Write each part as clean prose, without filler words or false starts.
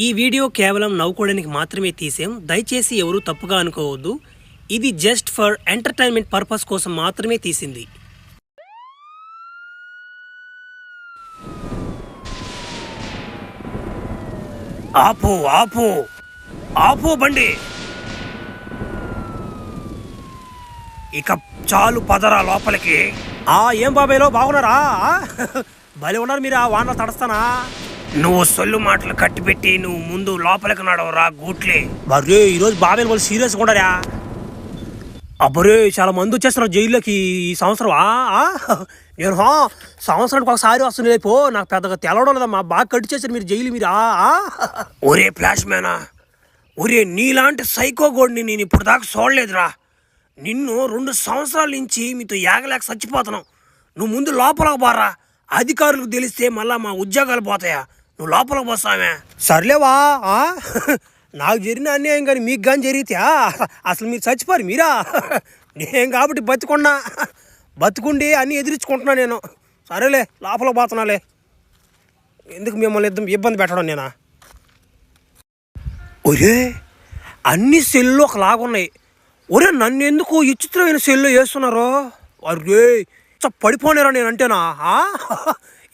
ఈ వీడియో కేవలం నవ్వుకోవడానికి మాత్రమే తీసాం. దయచేసి ఎవరు తప్పుగా అనుకోవద్దు. ఇది జస్ట్ ఫర్ ఎంటర్టైన్మెంట్ పర్పస్ కోసం మాత్రమే తీసింది. ఆపు ఆపు ఆపు బండి. ఇక చాలు పదరా లోపలికి. ఏం బాబాయ్లో బాగున్నారా? భలే ఉన్నారు మీరు. ఆ వానలో తడస్తానా? నువ్వు సొల్లు మాటలు కట్టిపెట్టి నువ్వు ముందు లోపలికి నడవరా గూట్లే. బర్రే ఈరోజు బాబాయ్ వాళ్ళు సీరియస్గా ఉండరా? అబ్బరే చాలా మంది వచ్చేస్తున్నారు జైల్లోకి ఈ సంవత్సరం. నేను సంవత్సరానికి ఒకసారి వస్తుంది లేపో. నాకు పెద్దగా తెలవడం లేదమ్మా. బాగా కట్టి చేశారు మీరు జైలు మీరు. ఒరే ఫ్లాష్ మ్యానా, ఒరే నీలాంటి సైకో గోడిని నేను ఇప్పుడు దాకా చూడలేదురా. నిన్ను 2 సంవత్సరాల నుంచి మీతో ఏగలేక చచ్చిపోతున్నావు. నువ్వు ముందు లోపలికి పోరా. అధికారులకు తెలిస్తే మళ్ళా మా ఉద్యోగాలు పోతాయా? నువ్వు లోపలికి పోస్తావే. సర్లేవా, నాకు జరిగిన అన్యాయం కానీ మీకు కానీ జరిగితే అసలు మీరు చచ్చిపోరు మీరా. నేను కాబట్టి బతుకుండి అన్నీ ఎదిరించుకుంటున్నా నేను. సరేలే లోపలికి పోతున్నాలే. ఎందుకు మిమ్మల్ని ఇబ్బంది పెట్టడం నేనా? ఒరే అన్ని సెల్లు ఒకలాగున్నాయి. ఒరే నన్ను ఎందుకు విచిత్రమైన సెల్లు వేస్తున్నారు? అరే పడిపోనేరా నేను అంటేనా?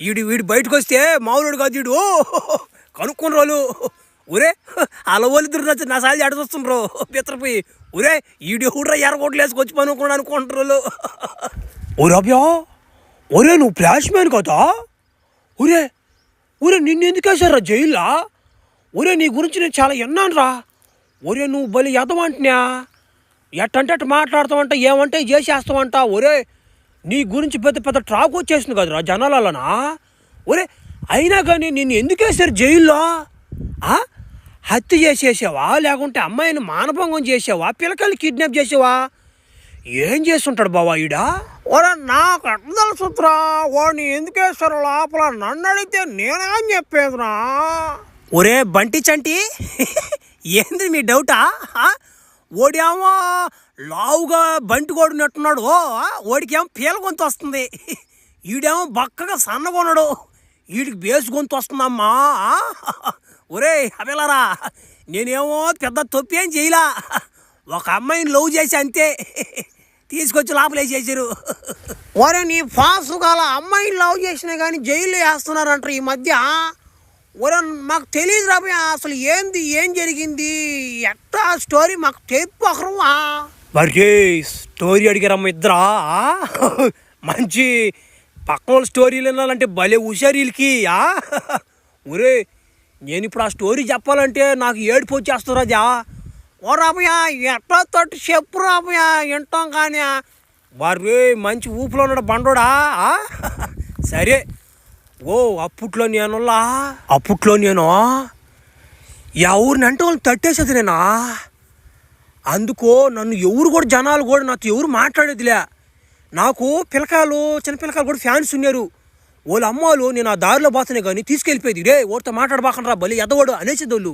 వీడు బయటకు వస్తే మామూలుడు కాదు వీడు. కనుక్కుని రోజు ఒరే అలా వాళ్ళిద్దరు నా సాయి అడగొస్తుండ్రు పిత్రపోయి. ఒరే ఈడు ఎవడ్రా ఎర్రగొట్లు వేసుకొచ్చి పనుకోండి అనుకుంటారు. ఒరే అబ్యా, ఒరే నువ్వు ఫ్లాష్ మ్యాన్ కదా? ఒరే నిన్ను ఎందుకు వేశారా జైల్లో? ఒరే నీ గురించి నేను చాలా విన్నాను రా. ఒరే నువ్వు బలి ఎదవంటున్నా. ఎట్టంటే అట్టు మాట్లాడతావంట, ఏమంటే చేసేస్తావంట. ఒరే నీ గురించి పెద్ద ట్రాక్ వచ్చేసింది కదరా జనాలనా. ఒరే అయినా కానీ నిన్ను ఎందుకు వేసారు జైల్లో? హత్య చేసేసావా? లేకుంటే అమ్మాయిని మానభంగం చేసావా? పిల్లకాయలు కిడ్నాప్ చేసావా? ఏం చేస్తుంటాడు బావా ఈడా? ఒరే నాకు ఎట్లా తెలుసురా వాడిని ఎందుకు వేస్తారు లోపల? నన్ను అడిగితే నేనేం చెప్పేదిరా? ఒరే బంటి చంటి, ఏంది మీ డౌటా? ఓడేమో లావుగా బంటి కొడినట్టున్నాడు. ఓడికేమో పీల గొంతు వస్తుంది. ఈడేమో బక్కగా సన్నగొన్నాడు. వీడికి బేసు గొంతు వస్తుందమ్మా. ఒరే అవేలారా, నేనేమో పెద్ద తొప్పి ఏం చేయలా. ఒక అమ్మాయిని లవ్ చేసి అంతే తీసుకొచ్చి లోపలేసేసారు. ఒరే నీ ఫాసు గల అమ్మాయిని లవ్ చేసినా కానీ జైల్లో వేస్తున్నారంటారు ఈ మధ్య. ఒరే మాకు తెలియదు రాబోయా అసలు ఏం జరిగింది ఎట్లా స్టోరీ మాకు చెప్పు ఒకరువా. మరి స్టోరీ అడిగారమ్మ ఇద్దరా? మంచి పక్కన వాళ్ళ స్టోరీలు వినాలంటే భలే హుషారు వీళ్ళకి. ఒరే నేను ఇప్పుడు ఆ స్టోరీ చెప్పాలంటే నాకు ఏడుపు వచ్చేస్తున్నదా. ఓ రాబోయా ఎట్లా తోటి చెప్పు రాబోయా వింటాం కానీ. వారు మంచి ఊపులో ఉన్నాడు బండోడా. సరే అప్పట్లో నేను ఎవరిని అంటే వాళ్ళని తట్టేసేది నేనా. అందుకో నన్ను ఎవరు కూడా జనాలు కూడా నాతో ఎవరు మాట్లాడేదిలే. నాకు చిన్న పిల్లకాయలు కూడా ఫ్యాన్స్ ఉన్నారు. వాళ్ళ అమ్మాలు నేను ఆ దారిలో పోతున్నాయి కానీ తీసుకెళ్ళిపోయేది. రే ఓడితో మాట్లాడబాకండ్రా బలి ఎదవాడు అనేసేది వాళ్ళు.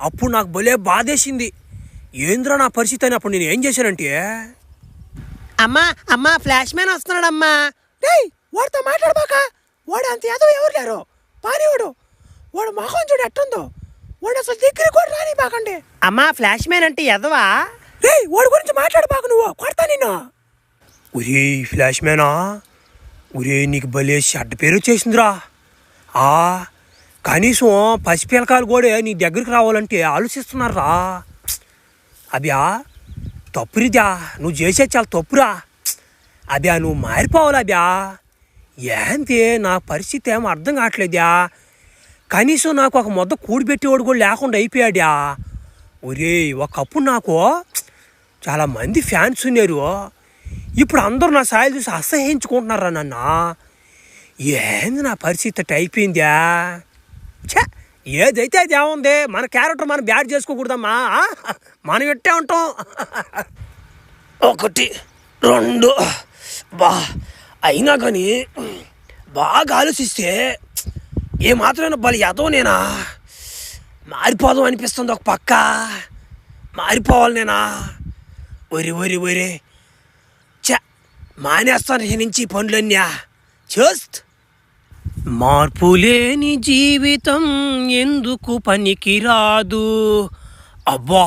అప్పుడు నాకు భలే బాధేసింది. ఏంద్రా నా పరిస్థితి అని. అప్పుడు నేను ఏం చేశానంటే, అమ్మా ఫ్లాష్ మ్యాన్ వస్తున్నాడమ్మా. రే వాడితో మాట్లాడబాక, వాడు అంత ఏదో ఎవరు లేరు పానివాడు. వాడు మొహం చూడు ఎట్టుందో. వాడు అసలు దగ్గర కూడా రాని బాకండి. అమ్మా ఫ్లాష్ మ్యాన్ అంటే ఎదవా? రే వాడి గురించి మాట్లాడబాక, నువ్వు కొడతా నిన్ను. ఒరే ఫ్లాష్ మ్యానా, ఒరే నీకు భలే చెడ్డ పేరు వచ్చేసిందిరా. కనీసం పసిపిల్లకాయలు కూడా నీ దగ్గరికి రావాలంటే ఆలోచిస్తున్నారా. అబ్యా తప్పురిద్యా, నువ్వు చేసేది చాలా తప్పురా. అబ్యా నువ్వు మారిపోవాలి అబ్యా. ఏంటి నా పరిస్థితి ఏమో అర్థం కావట్లేదా. కనీసం నాకు ఒక మొద్ద కూడిపెట్టేవాడు కూడా లేకుండా అయిపోయాడా. ఒరే ఒకప్పుడు నాకు చాలా మంది ఫ్యాన్స్ ఉన్నారు. ఇప్పుడు అందరూ నా సాయిలు చూసి అసహించుకుంటున్నారా నన్ను. ఏంది నా పరిస్థితి అయిపోయిందా. ఏదైతే అది ఏముంది, మన క్యారెక్టర్ మనం బ్యాడ్ చేసుకోకూడదమ్మా. మనం ఎట్టే ఉంటాం. 1 2 అయినా కానీ బాగా ఆలోచిస్తే ఏమాత్రమైనా బలి ఎదో నేనా. మారిపోదాం అనిపిస్తుంది ఒక పక్క. మారిపోవాలి నేనా. ఒరే మానేస్తాను నుంచి పనులన్నీ. చూస్త్ మార్పులేని జీవితం ఎందుకు పనికిరాదు. అబ్బా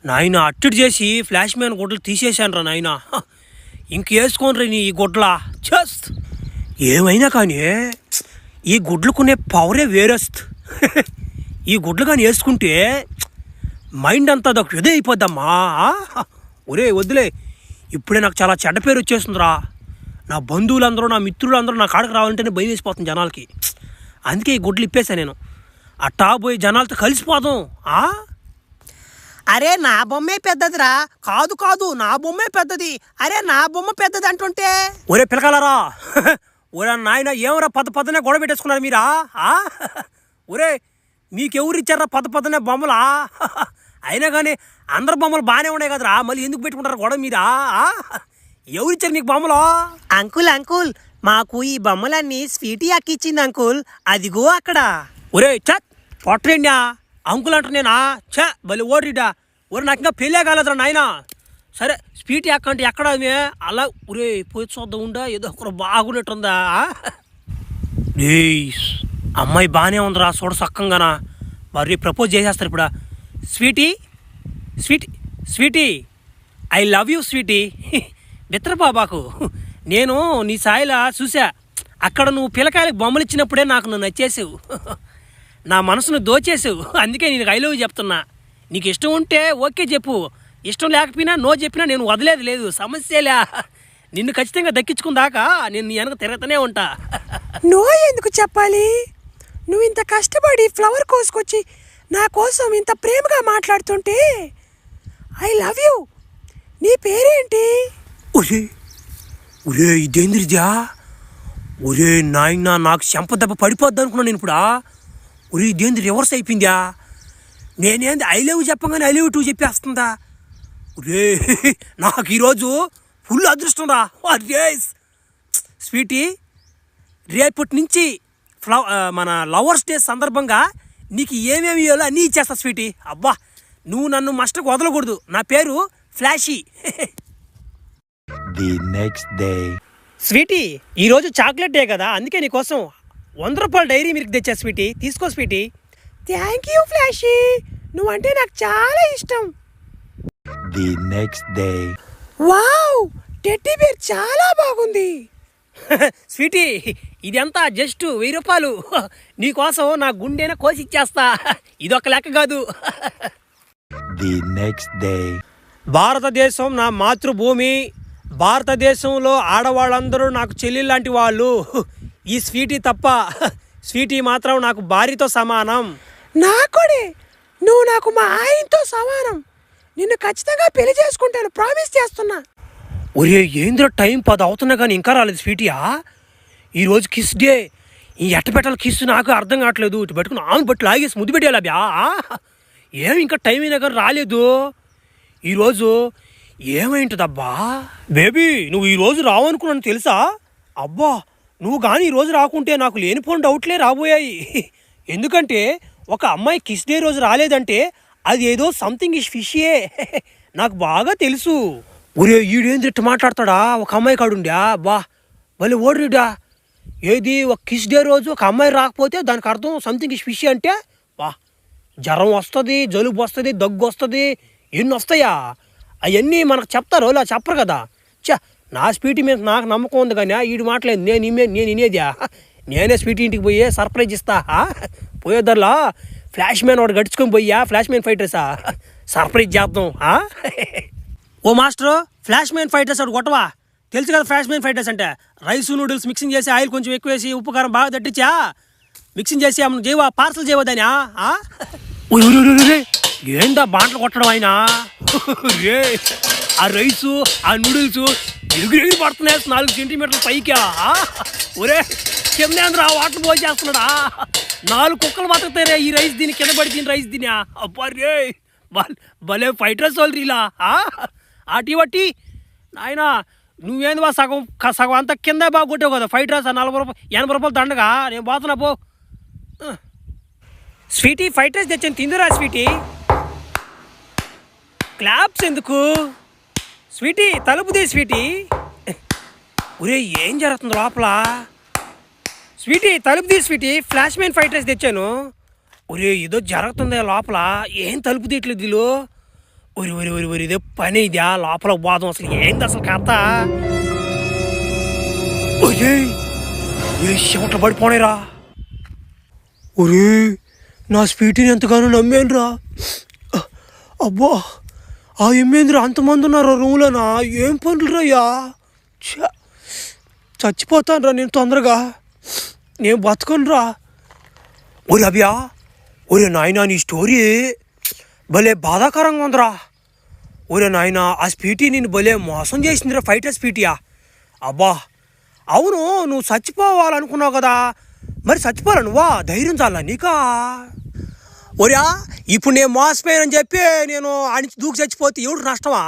నాయన అట్టడి చేసి ఫ్లాష్ మ్యాన్ గుడ్డలు తీసేశాను రా నాయన. ఇంకేసుకోనరా నీ ఈ గుడ్ల జస్ట్. ఏమైనా కానీ ఈ గుడ్లు కొనే పవరే వేరేస్త్. ఈ గుడ్లు కానీ వేసుకుంటే మైండ్ అంతా అదొక ఇదే అయిపోద్దమ్మా. ఒరే వద్దులే, ఇప్పుడే నాకు చాలా చెడ్డ పేరు వచ్చేస్తుందిరా. నా బంధువులందరూ నా మిత్రులందరూ నా కాడకు రావాలంటేనే భయం వేసిపోతుంది జనాలకి. అందుకే ఈ గుడ్లు ఇప్పేసా నేను. అట్టా పోయి జనాలతో కలిసిపోదాం. అరే నా బొమ్మే పెద్దదిరా. కాదు కాదు నా బొమ్మే పెద్దది. అరే నా బొమ్మ పెద్దది అంటుంటే. ఒరే పిలకాలరా, ఒరే నాయన ఏమరా పదనే గొడవ పెట్టేసుకున్నారు మీరా? ఒరే మీకెవరు ఇచ్చారా పదనే బొమ్మలా? అయినా కానీ అందరు బొమ్మలు బాగానే ఉన్నాయి కదరా, మళ్ళీ ఎందుకు పెట్టుకుంటారు గొడవ మీరా? ఎవరిచ్చారు నీకు బొమ్మలు? అంకుల్ మాకు ఈ బొమ్మలన్నీ స్వీటీ అక్కిచ్చింది అంకుల్. అదిగో అక్కడ. ఒరే చత్ పొట్టరేండా అంకుల్ అంటున్నానా? చ భలే ఓడిడా. ఒరే నాకు ఇంకా పెళ్ళే కాలేదురా నాయన. సరే స్వీటీ అక్క అంటే ఎక్కడ అలా ఒరే పోయి చూద్దాం ఉండా, ఏదో ఒకరు బాగున్నట్టుందా? అమ్మాయి బాగానే ఉందిరా, చూడ సక్కంగానా. మరి ప్రపోజ్ చేసేస్తారు ఇప్పుడు. Sweetie I love you sweetie. మిత్రబాబాకు నేను నీ సాయిలా చూసా. అక్కడ నువ్వు పిల్లకాయలకు బొమ్మలు ఇచ్చినప్పుడే నాకు నువ్వు నచ్చేసావు. నా మనసును దోచేసావు. అందుకే నేను ఐ లవ్ యూ చెప్తున్నా. నీకు ఇష్టం ఉంటే ఓకే చెప్పు, ఇష్టం లేకపోయినా నో చెప్పినా నేను వదిలేదు లేదు, సమస్యలే. నిన్ను ఖచ్చితంగా దక్కించుకుందాకా నేను నీ వెనక తిరుగుతూనే ఉంటా. నో ఎందుకు చెప్పాలి? నువ్వు ఇంత కష్టపడి ఫ్లవర్ కోసుకొచ్చి నా కోసం ఇంత ప్రేమగా మాట్లాడుతుంటే ఐ లవ్ యూ. నీ పేరేంటి? ఒరే ఇదేంద్రిజా? ఒరే నాయన నాకు చెంప దెబ్బ పడిపోద్ది అనుకున్నాను నేను ఇప్పుడు. ఒరే ఇదేంద్రి రివర్స్ అయిపోయిందా? నేనేంది ఐ లవ్ చెప్పగానే ఐ లవ్ టూ చెప్పేస్తుందా? ఒరే నాకు ఈరోజు ఫుల్ అదృష్టం రా. స్వీటీ రేపటి నుంచి మన లవర్స్ డే సందర్భంగా నీకు ఏమేమి ఇవ్వాలో అన్నీ ఇచ్చేస్తా స్వీటీ. అబ్బా నువ్వు నన్ను మస్టకు వదలకూడదు. నా పేరు Flashy. The next day. Sweety ఈరోజు చాక్లెట్ డే కదా, అందుకే నీకోసం 100 రూపాయల డైరీ మిల్క్ తెచ్చా స్వీటీ. తీసుకో స్వీటీ. థ్యాంక్ యూ ఫ్లాషీ, నువ్వంటే నాకు చాలా ఇష్టం. The next day. Wow, teddy bear చాలా బాగుంది. స్వీటీ ఇదంతా జస్ట్ 1000 రూపాయలు. నీకోసం నా గుండెన కోసి ఇచ్చేస్తా. ఇదొక లెక్క కాదు. The next day. భారతదేశం నా మాతృభూమి. భారతదేశంలో ఆడవాళ్ళందరూ నాకు చెల్లి లాంటి వాళ్ళు. ఈ స్వీటీ తప్ప. స్వీటీ మాత్రం నాకు భార్యతో సమానం. నాకుడే, నువ్వు నాకు మా ఆయనతో సమానం. నిన్ను ఖచ్చితంగా పెళ్లి చేసుకుంటాను, ప్రామిస్ చేస్తున్నా. ఒరే ఏంద్ర టైం 10 అవుతున్నా కానీ ఇంకా రాలేదు స్వీటీయా? ఈరోజు కిస్ డే. ఈ ఎట్టబెట్టాలి కిస్ నాకు అర్థం కావట్లేదు. ఇటు పెట్టుకుని ఆమె బట్టి లాగేసి ముద్దు పెట్టేలా బ్యా. ఏం ఇంకా టైం అయినా కానీ రాలేదు. ఈరోజు ఏమైంటుందబ్బా? బేబీ నువ్వు ఈరోజు రావనుకున్నాను తెలుసా? అబ్బా నువ్వు కానీ ఈరోజు రాకుంటే నాకు లేనిపోని డౌట్లే రాబోయాయి. ఎందుకంటే ఒక అమ్మాయి కిస్ డే రోజు రాలేదంటే అది ఏదో సంథింగ్ ఇస్ ఫిషియే. నాకు బాగా తెలుసు. ఒరే ఈడేంద్రిట్టు మాట్లాడతాడా? ఒక అమ్మాయి కాడుండా బా మళ్ళీ ఓడిడా. ఏది ఒక కిస్ డే రోజు ఒక అమ్మాయి రాకపోతే దానికి అర్థం సంథింగ్ ఇస్ ఫిషియే అంటే బా జ్వరం వస్తుంది, జలుబు వస్తుంది, దగ్గు వస్తుంది, ఎన్ని వస్తాయా? అవన్నీ మనకు చెప్తారు, ఇలా చెప్పరు కదా. నా స్వీటీ మీద నాకు నమ్మకం ఉంది కానీ వీడి మాటలేదు. నేను వినేదా? నేనే స్వీటీ ఇంటికి పోయి సర్ప్రైజ్ ఇస్తా. పోయేదర్లా ఫ్లాష్ మ్యాన్ వాడు గడుచుకొని పోయా ఫ్లాష్ మ్యాన్ ఫైటర్సా సర్ప్రైజ్ చేద్దాం. ఓ మాస్టరు ఫ్లాష్ మ్యాన్ ఫైటర్స్ వాడు కొట్టవా? తెలుసు కదా ఫ్లాష్ మ్యాన్ ఫైటర్స్ అంటే రైస్ నూడిల్స్ మిక్సింగ్ చేసి ఆయిల్ కొంచెం ఎక్కువ వేసి ఉప్పు కారం బాగా తట్టించా మిక్సింగ్ చేసి ఏమన్నా చేయవా? పార్సల్ చేయవా దాని? ఏందా బాంటలు కొట్టడం ఆయన? రే ఆ రైసు ఆ నూడిల్స్ ఎగిరి పడుతున్నాయి 4 సెంటీమీటర్ల పైకా. ఒరే కిందేంద్ర వాటర్ పోసేస్తున్నాడా? 4 కుక్కలు బతుకుతారే ఈ రైస్ దీని కింద పడి తిని రైస్ తినా. అబ్బా రే భలే ఫైటర్స్ వాళ్ళు ఇలా ఆటి బట్టి ఆయన నువ్వేంది బా సగం అంతా కింద బాగా కొట్టావు కదా. ఫైటర్స్ 40 రూపాయలు 80 రూపాయలు దండగా. నేను పోతున్నా పో. స్వీటీ ఫైటర్స్ తెచ్చాను తిందురా స్వీటీ. క్లాప్స్ ఎందుకు స్వీటీ తలుపు తీ Sweety, flash man fried rice తెచ్చాను. ఒరే ఏదో జరుగుతుంది లోపల, ఏం తలుపు తీయట్లేదు వీళ్ళు. ఒరి ఒరి ఒరి ఒరి ఇదే పని ఇదా, లోపల బాధం అసలు ఏంది అసలు కథ. ఒరే ఒరే చెమట పడిపోనేరా. ఒరే నా స్వీటీని ఎంతగానో నమ్మేనురా. అబ్బా ఆ ఏమేంద్రా అంతమంది ఉన్నారా రూమ్లోనా, ఏం పనులు రయ్యా. చచ్చిపోతాను రా నేను తొందరగా, నేను బతకనురా. ఒరే అభియా, ఒరే నాయనా నీ స్టోరీ భలే బాధాకరంగా ఉందిరా. ఒరే నాయనా ఆ స్పీటీ నేను భలే మోసం చేసిందిరా, ఫైటర్ స్పీటీయా. అబ్బా అవును నువ్వు చచ్చిపోవాలనుకున్నావు కదా, మరి చచ్చిపోవాలా నువ్వా, ధైర్యం చాలా నీకా. ఒరియా ఇప్పుడు నేను మోసపోయానని చెప్పి నేను ఆయన దూకి చచ్చిపోతే ఎవడు నష్టమా,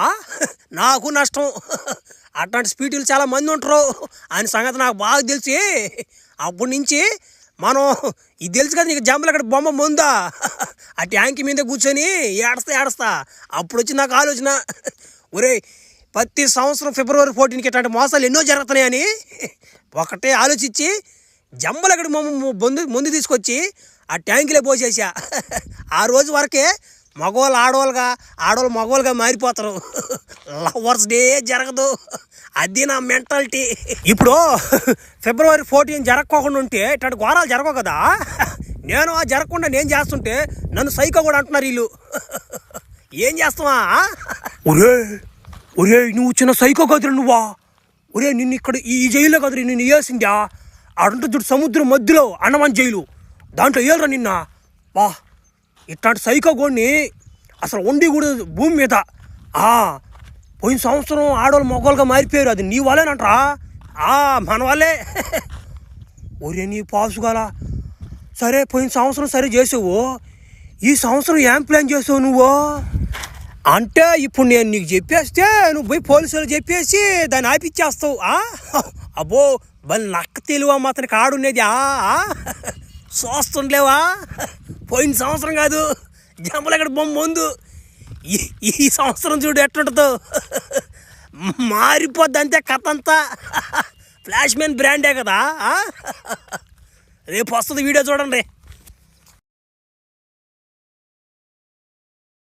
నాకు నష్టం. అట్లాంటి స్పీటీలు చాలా మంది ఉంటారు, ఆయన సంగతి నాకు బాగా తెలిసి. అప్పటి నుంచి మనం ఇది తెలుసు కదా నీకు, జంబలు అక్కడ బొమ్మ ముందా ఆ ట్యాంక్ మీద కూర్చొని ఏడస్తా. అప్పుడు వచ్చి నాకు ఆలోచన, ఒరే ప్రతి సంవత్సరం ఫిబ్రవరి 14కి ఇట్లాంటి మోసాలు ఎన్నో జరుగుతున్నాయని ఒకటే ఆలోచించి జంబలు అక్కడ ముందు తీసుకొచ్చి ఆ ట్యాంకులే పోసేసా. ఆ రోజు వరకే మగవాళ్ళు ఆడవాళ్ళు మగవాళ్ళుగా మారిపోతారు, లవర్స్ డే జరగదు. అది నా మెంటాలిటీ. ఇప్పుడు ఫిబ్రవరి 14 జరగకోకుండా ఉంటే ఇట్లాంటి ఘోరాలు జరగవు కదా. నేను ఆ జరగకుండా నేను చేస్తుంటే నన్ను సైకో కూడా అంటున్నారు వీళ్ళు. ఏం చేస్తావా. ఒరే ఒరే నువ్వు చిన్న సైకో కదరా నువ్వా. ఒరే నిన్ను ఇక్కడ ఈ జైల్లో కదరా నిన్ను వేసిందా, అడంటే చూడు సముద్రం మధ్యలో అండమాన్ జైలు, దాంట్లో వేయరా నిన్న. వా ఇట్లాంటి సైకో గోడిని అసలు ఉండి కూడా భూమి మీద. పోయిన సంవత్సరం ఆడవాళ్ళు మగవాళ్ళుగా మారిపోయారు, అది నీ వాళ్ళేనంటరా. మన వాళ్ళే. ఒరే నీ పాసుగాల, సరే పోయిన సంవత్సరం సరే చేసావు, ఈ సంవత్సరం ఏం ప్లాన్ చేసావు నువ్వు అంటే. ఇప్పుడు నేను నీకు చెప్పేస్తే నువ్వు పోయి పోలీసులు చెప్పేసి దాన్ని ఆపిచ్చేస్తావు. అబ్బో బలి నక్క తెలివా అతనికి ఆడుండేది. చూస్తుండలేవా, పోయిన సంవత్సరం కాదు జంబలు అక్కడ బొమ్మ ముందు, ఈ సంవత్సరం చూడు ఎట్లుంటుందో, మారిపోద్ది అంతే కథ అంతా. ఫ్లాష్ మ్యాన్ బ్రాండే కదా. రేపు వస్తుంది వీడియో చూడండి.